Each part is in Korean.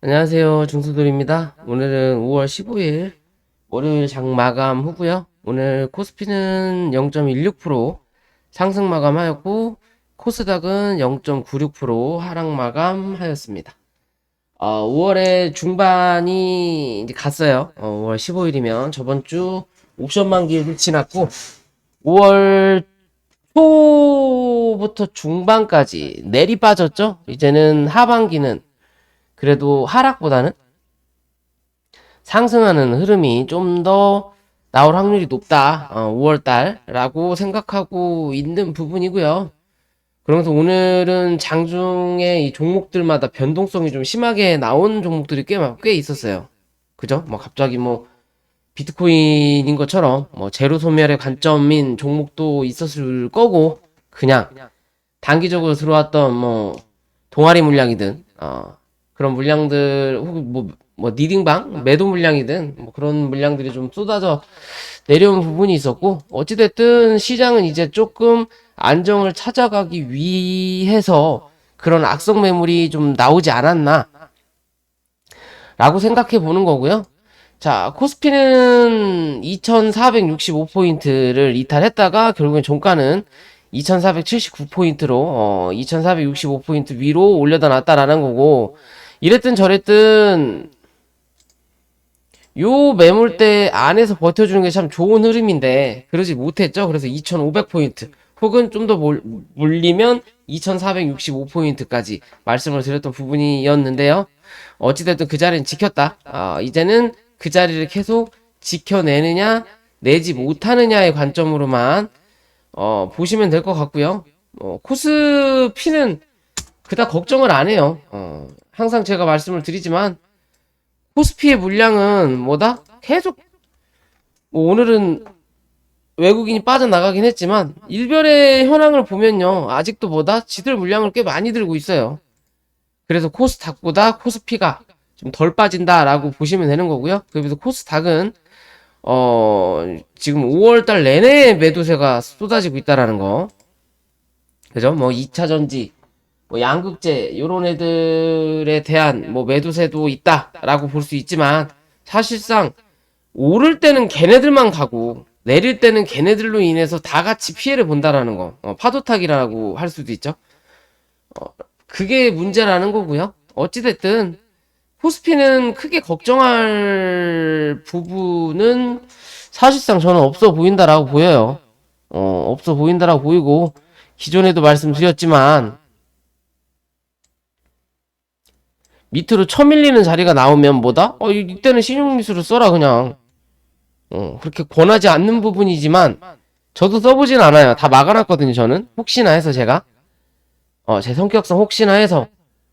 안녕하세요. 중수돌입니다. 오늘은 5월 15일 월요일 장 마감 후고요. 오늘 코스피는 0.16% 상승 마감하였고 코스닥은 0.96% 하락 마감하였습니다. 5월의 중반이 이제 갔어요. 5월 15일이면 저번 주 옵션 만기를 지났고 5월 초부터 중반까지 내리 빠졌죠. 이제는 하반기는 그래도 하락보다는 상승하는 흐름이 좀 더 나올 확률이 높다. 5월달라고 생각하고 있는 부분이고요. 그러면서 오늘은 장중에 이 종목들마다 변동성이 좀 심하게 나온 종목들이 꽤 있었어요. 그죠? 뭐 갑자기 뭐 비트코인인 것처럼 뭐 제로 소멸의 관점인 종목도 있었을 거고 그냥 단기적으로 들어왔던 뭐 동아리 물량이든 그런 물량들 혹은 뭐 니딩방 매도 물량이든 뭐 그런 물량들이 좀 쏟아져 내려온 부분이 있었고 어찌됐든 시장은 이제 조금 안정을 찾아가기 위해서 그런 악성 매물이 좀 나오지 않았나 라고 생각해 보는 거고요. 자, 코스피는 2465포인트를 이탈했다가 결국엔 종가는 2479포인트로 2465포인트 위로 올려다 놨다라는 거고 이랬든 저랬든 요 매물대 안에서 버텨주는 게 참 좋은 흐름인데 그러지 못했죠. 그래서 2500포인트 혹은 좀 더 물리면 2465포인트까지 말씀을 드렸던 부분이었는데요. 어찌됐든 그 자리는 지켰다. 이제는 그 자리를 계속 지켜내느냐 내지 못하느냐의 관점으로만 보시면 될 것 같고요. 코스피는 그닥 걱정을 안 해요. 항상 제가 말씀을 드리지만 코스피의 물량은 뭐다? 계속 뭐 오늘은 외국인이 빠져나가긴 했지만 일별의 현황을 보면요. 아직도 뭐다? 지들 물량을 꽤 많이 들고 있어요. 그래서 코스닥보다 코스피가 좀 덜 빠진다라고 보시면 되는 거고요. 그래서 코스닥은 지금 5월달 내내 매도세가 쏟아지고 있다라는 거. 그죠? 뭐 2차 전지, 뭐 양극재 요런 애들에 대한 뭐 매도세도 있다라고 볼 수 있지만 사실상 오를 때는 걔네들만 가고 내릴 때는 걔네들로 인해서 다 같이 피해를 본다라는 거. 파도타기라고 할 수도 있죠. 그게 문제라는 거고요. 어찌됐든 코스피는 크게 걱정할 부분은 사실상 저는 없어 보인다라고 보여요. 없어 보인다라고 보이고 기존에도 말씀드렸지만 밑으로 쳐밀리는 자리가 나오면 뭐다? 이때는 신용미수를 써라 그냥. 그렇게 권하지 않는 부분이지만 저도 써보진 않아요. 다 막아놨거든요. 저는 혹시나 해서 제가 제 성격상 혹시나 해서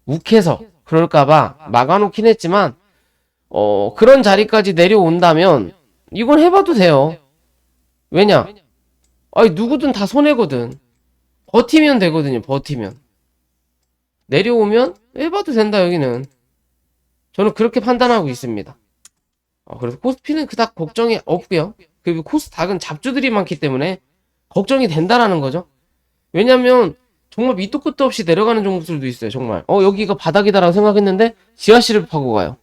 욱해서 그럴까봐 막아놓긴 했지만 그런 자리까지 내려온다면 이건 해봐도 돼요. 왜냐? 아니 누구든 다 손해거든. 버티면 되거든요. 버티면 내려오면 해봐도 된다 여기는. 저는 그렇게 판단하고 있습니다. 그래서 코스피는 그닥 걱정이 없고요. 그리고 코스닥은 잡주들이 많기 때문에 걱정이 된다라는 거죠. 왜냐면 정말 밑도 끝도 없이 내려가는 종목들도 있어요. 정말 여기가 바닥이다라고 생각했는데 지하실을 파고 가요.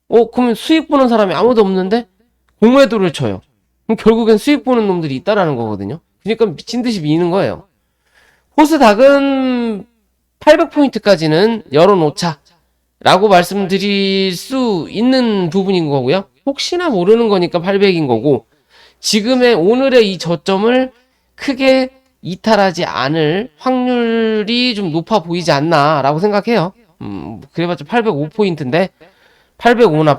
그러면 수익 보는 사람이 아무도 없는데 공매도를 쳐요. 그럼 결국엔 수익 보는 놈들이 있다라는 거거든요. 그러니까 미친 듯이 미는 거예요. 코스닥은 800포인트까지는 열어놓자 라고 말씀드릴 수 있는 부분인 거고요. 혹시나 모르는 거니까 800인 거고 지금의 오늘의 이 저점을 크게 이탈하지 않을 확률이 좀 높아 보이지 않나 라고 생각해요. 그래봤자 805포인트인데 805나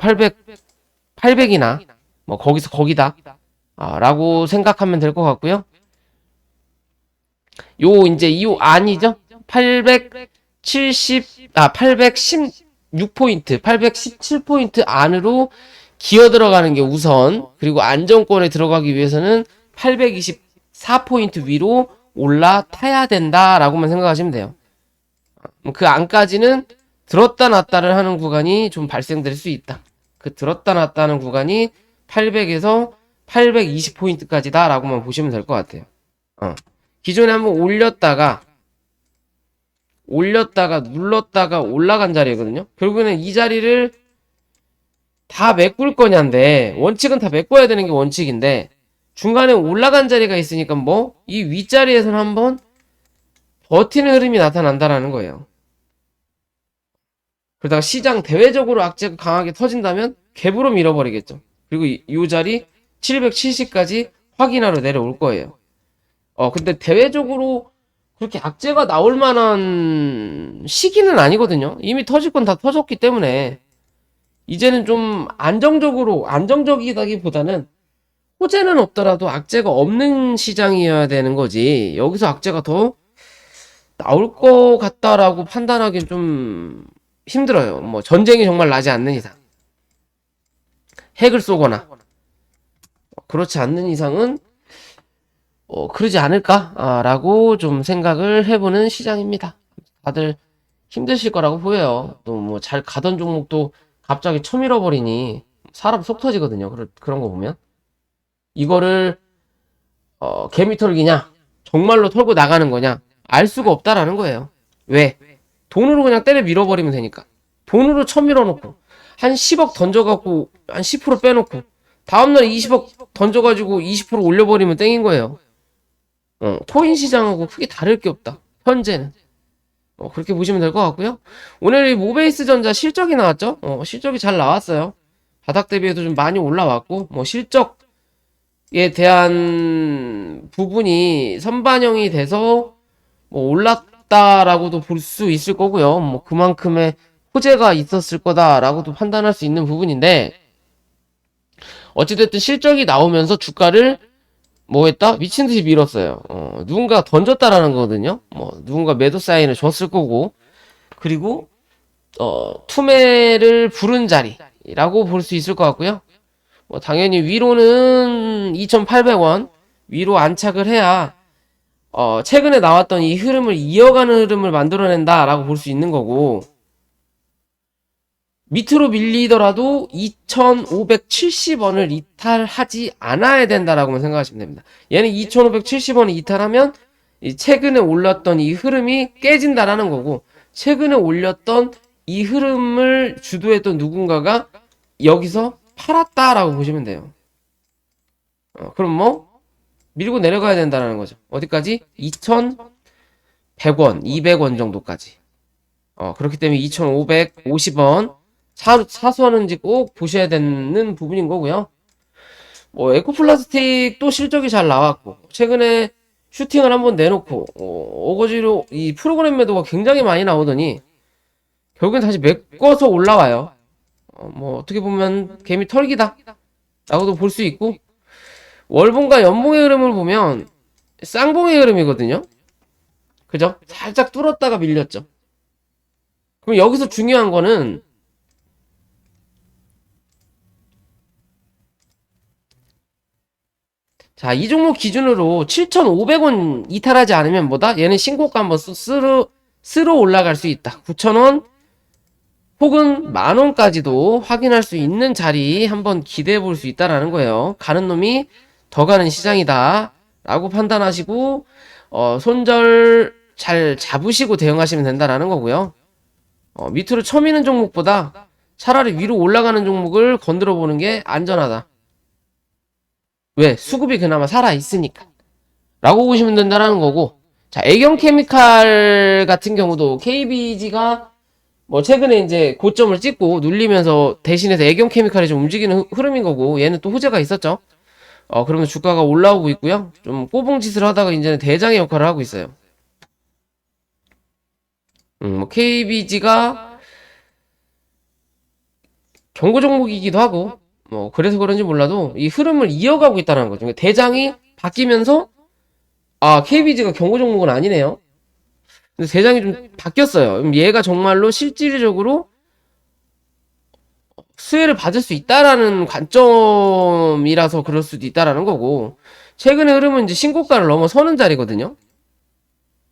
800이나 뭐 거기서 거기다 라고 생각하면 될 것 같고요. 이제 이 안이죠. 816포인트, 817포인트 안으로 기어 들어가는 게 우선, 그리고 안정권에 들어가기 위해서는 824포인트 위로 올라타야 된다라고만 생각하시면 돼요. 그 안까지는 들었다 놨다를 하는 구간이 좀 발생될 수 있다. 그 들었다 놨다 하는 구간이 800에서 820포인트까지다 라고만 보시면 될 것 같아요. 기존에 한번 올렸다가 올렸다가 눌렀다가 올라간 자리거든요. 결국에는 이 자리를 다 메꿀 거냐인데, 원칙은 다 메꿔야 되는 게 원칙인데, 중간에 올라간 자리가 있으니까 뭐 이 윗자리에서는 한번 버티는 흐름이 나타난다라는 거예요. 그러다가 시장 대외적으로 악재가 강하게 터진다면 갭으로 밀어버리겠죠. 그리고 이 자리 770까지 확인하러 내려올 거예요. 근데 대외적으로 그렇게 악재가 나올 만한 시기는 아니거든요. 이미 터질 건 다 터졌기 때문에 이제는 좀 안정적이다기보다는 호재는 없더라도 악재가 없는 시장이어야 되는 거지. 여기서 악재가 더 나올 것 같다라고 판단하기는 좀 힘들어요. 뭐 전쟁이 정말 나지 않는 이상, 핵을 쏘거나 그렇지 않는 이상은 그러지 않을까라고 좀 생각을 해보는 시장입니다. 다들 힘드실 거라고 보여요. 또 뭐 잘 가던 종목도 갑자기 쳐밀어 버리니 사람 속 터지거든요. 그런 거 보면 이거를 개미 털기냐, 정말로 털고 나가는 거냐 알 수가 없다라는 거예요. 왜? 돈으로 그냥 때려 밀어버리면 되니까. 돈으로 쳐밀어 놓고 한 10억 던져갖고 한 10% 빼놓고 다음날에 20억 던져가지고 20% 올려버리면 땡인 거예요. 코인 시장하고 크게 다를 게 없다. 현재는. 그렇게 보시면 될 것 같고요. 오늘 이 모베이스 전자 실적이 나왔죠? 실적이 잘 나왔어요. 바닥 대비해도 좀 많이 올라왔고, 뭐 실적에 대한 부분이 선반영이 돼서 뭐 올랐다라고도 볼 수 있을 거고요. 뭐 그만큼의 호재가 있었을 거다라고도 판단할 수 있는 부분인데, 어찌됐든 실적이 나오면서 주가를 뭐 했다? 미친 듯이 밀었어요. 누군가 던졌다라는 거거든요. 뭐 누군가 매도 사인을 줬을 거고, 그리고 투매를 부른 자리라고 볼 수 있을 것 같고요. 뭐 당연히 위로는 2,800원 위로 안착을 해야 최근에 나왔던 이 흐름을 이어가는 흐름을 만들어낸다라고 볼 수 있는 거고, 밑으로 밀리더라도 2,570원을 이탈하지 않아야 된다라고만 생각하시면 됩니다. 얘는 2,570원을 이탈하면 최근에 올랐던 이 흐름이 깨진다라는 거고, 최근에 올렸던 이 흐름을 주도했던 누군가가 여기서 팔았다라고 보시면 돼요. 그럼 뭐 밀고 내려가야 된다라는 거죠. 어디까지? 2,100원, 200원 정도까지. 그렇기 때문에 2,550원 사수하는지 꼭 보셔야 되는 부분인 거고요. 뭐 에코플라스틱도 실적이 잘 나왔고, 최근에 슈팅을 한번 내놓고 어거지로 이 프로그램 매도가 굉장히 많이 나오더니 결국엔 다시 메꿔서 올라와요. 뭐 어떻게 보면 개미 털기다 라고도 볼 수 있고, 월봉과 연봉의 흐름을 보면 쌍봉의 흐름이거든요. 그죠? 살짝 뚫었다가 밀렸죠. 그럼 여기서 중요한 거는 자, 이 종목 기준으로 7,500원 이탈하지 않으면 뭐다? 얘는 신고가 한번 쓰러 올라갈 수 있다. 9,000원 혹은 만원까지도 확인할 수 있는 자리 한번 기대해 볼 수 있다라는 거예요. 가는 놈이 더 가는 시장이다 라고 판단하시고 손절 잘 잡으시고 대응하시면 된다라는 거고요. 밑으로 쳐미는 종목보다 차라리 위로 올라가는 종목을 건드려 보는 게 안전하다. 왜? 수급이 그나마 살아있으니까 라고 보시면 된다라는 거고, 자, 애경케미칼 같은 경우도 KBG가 뭐 최근에 이제 고점을 찍고 눌리면서 대신해서 애경케미칼이 좀 움직이는 흐름인 거고, 얘는 또 호재가 있었죠. 그러면서 주가가 올라오고 있고요. 좀 꼬붕짓을 하다가 이제는 대장의 역할을 하고 있어요. 뭐 KBG가 경고 종목이기도 하고, 뭐 그래서 그런지 몰라도 이 흐름을 이어가고 있다는 거죠. 그러니까 대장이 바뀌면서 KBG가 경고 종목은 아니네요. 근데 대장이 좀 바뀌었어요. 그럼 얘가 정말로 실질적으로 수혜를 받을 수 있다라는 관점이라서 그럴 수도 있다라는 거고, 최근의 흐름은 이제 신고가를 넘어서는 자리거든요.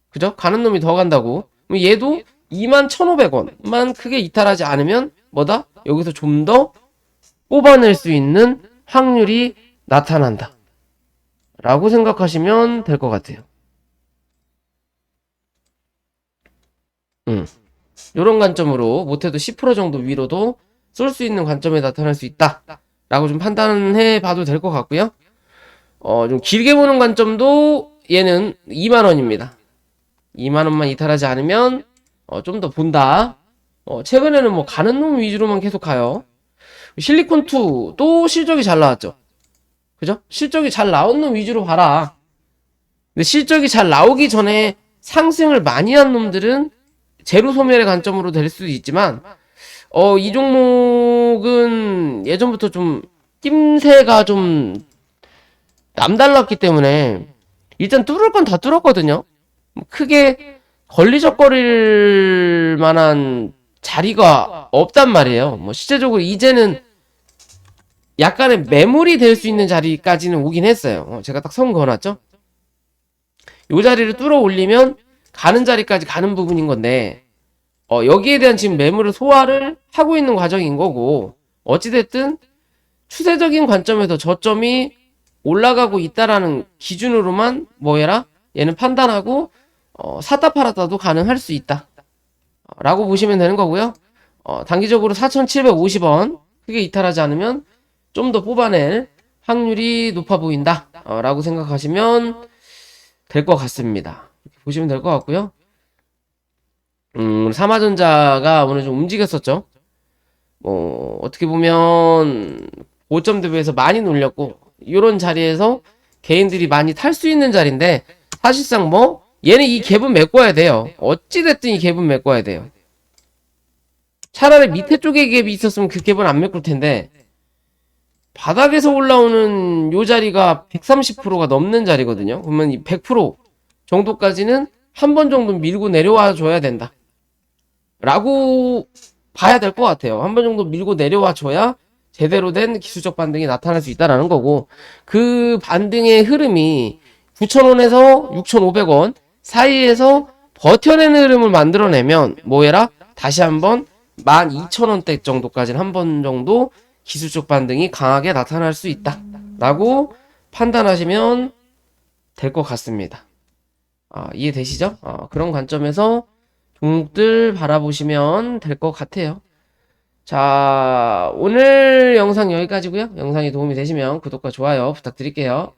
그죠? 가는 놈이 더 간다고. 그럼 얘도 21,500원만 크게 이탈하지 않으면 뭐다? 여기서 좀 더 뽑아낼 수 있는 확률이 나타난다 라고 생각하시면 될 것 같아요. 요런 관점으로 못해도 10% 정도 위로도 쏠 수 있는 관점에 나타날 수 있다 라고 좀 판단해 봐도 될 것 같고요. 좀 길게 보는 관점도 얘는 2만원입니다. 2만원만 이탈하지 않으면 좀 더 본다. 최근에는 뭐 가는 놈 위주로만 계속 가요. 실리콘2 또 실적이 잘 나왔죠. 그죠? 실적이 잘 나온 놈 위주로 봐라. 근데 실적이 잘 나오기 전에 상승을 많이 한 놈들은 제로 소멸의 관점으로 될 수도 있지만 이 종목은 예전부터 좀 낌새가 좀 남달랐기 때문에 일단 뚫을 건 다 뚫었거든요. 크게 걸리적거릴 만한 자리가 없단 말이에요. 뭐 실제적으로 이제는 약간의 매물이 될 수 있는 자리까지는 오긴 했어요. 제가 딱 선 그어놨죠. 요 자리를 뚫어 올리면 가는 자리까지 가는 부분인 건데 여기에 대한 지금 매물을 소화를 하고 있는 과정인 거고, 어찌됐든 추세적인 관점에서 저점이 올라가고 있다라는 기준으로만 뭐해라? 얘는 판단하고 샀다 팔았다도 가능할 수 있다 라고 보시면 되는 거고요. 단기적으로 4,750원 크게 이탈하지 않으면 좀 더 뽑아낼 확률이 높아 보인다 라고 생각하시면 될 것 같습니다. 이렇게 보시면 될 것 같고요. 삼화전자가 오늘 좀 움직였었죠. 어떻게 보면 고점 대비해서 많이 놀렸고, 이런 자리에서 개인들이 많이 탈 수 있는 자리인데, 사실상 뭐 얘는 이 갭은 메꿔야 돼요. 어찌됐든 이 갭은 메꿔야 돼요. 차라리 밑에 쪽에 갭이 있었으면 그 갭은 안 메꿀 텐데, 바닥에서 올라오는 요 자리가 130%가 넘는 자리거든요. 그러면 이 100% 정도까지는 한 번 정도 밀고 내려와 줘야 된다 라고 봐야 될 것 같아요. 한 번 정도 밀고 내려와 줘야 제대로 된 기술적 반등이 나타날 수 있다라는 거고, 그 반등의 흐름이 9,000원에서 6,500원 사이에서 버텨내는 흐름을 만들어내면 뭐해라? 다시 한번 12,000원대 정도까지는 한 번 정도 기술적 반등이 강하게 나타날 수 있다 라고 판단하시면 될 것 같습니다. 이해되시죠? 그런 관점에서 종목들 바라보시면 될 것 같아요. 자, 오늘 영상 여기까지고요. 영상이 도움이 되시면 구독과 좋아요 부탁드릴게요.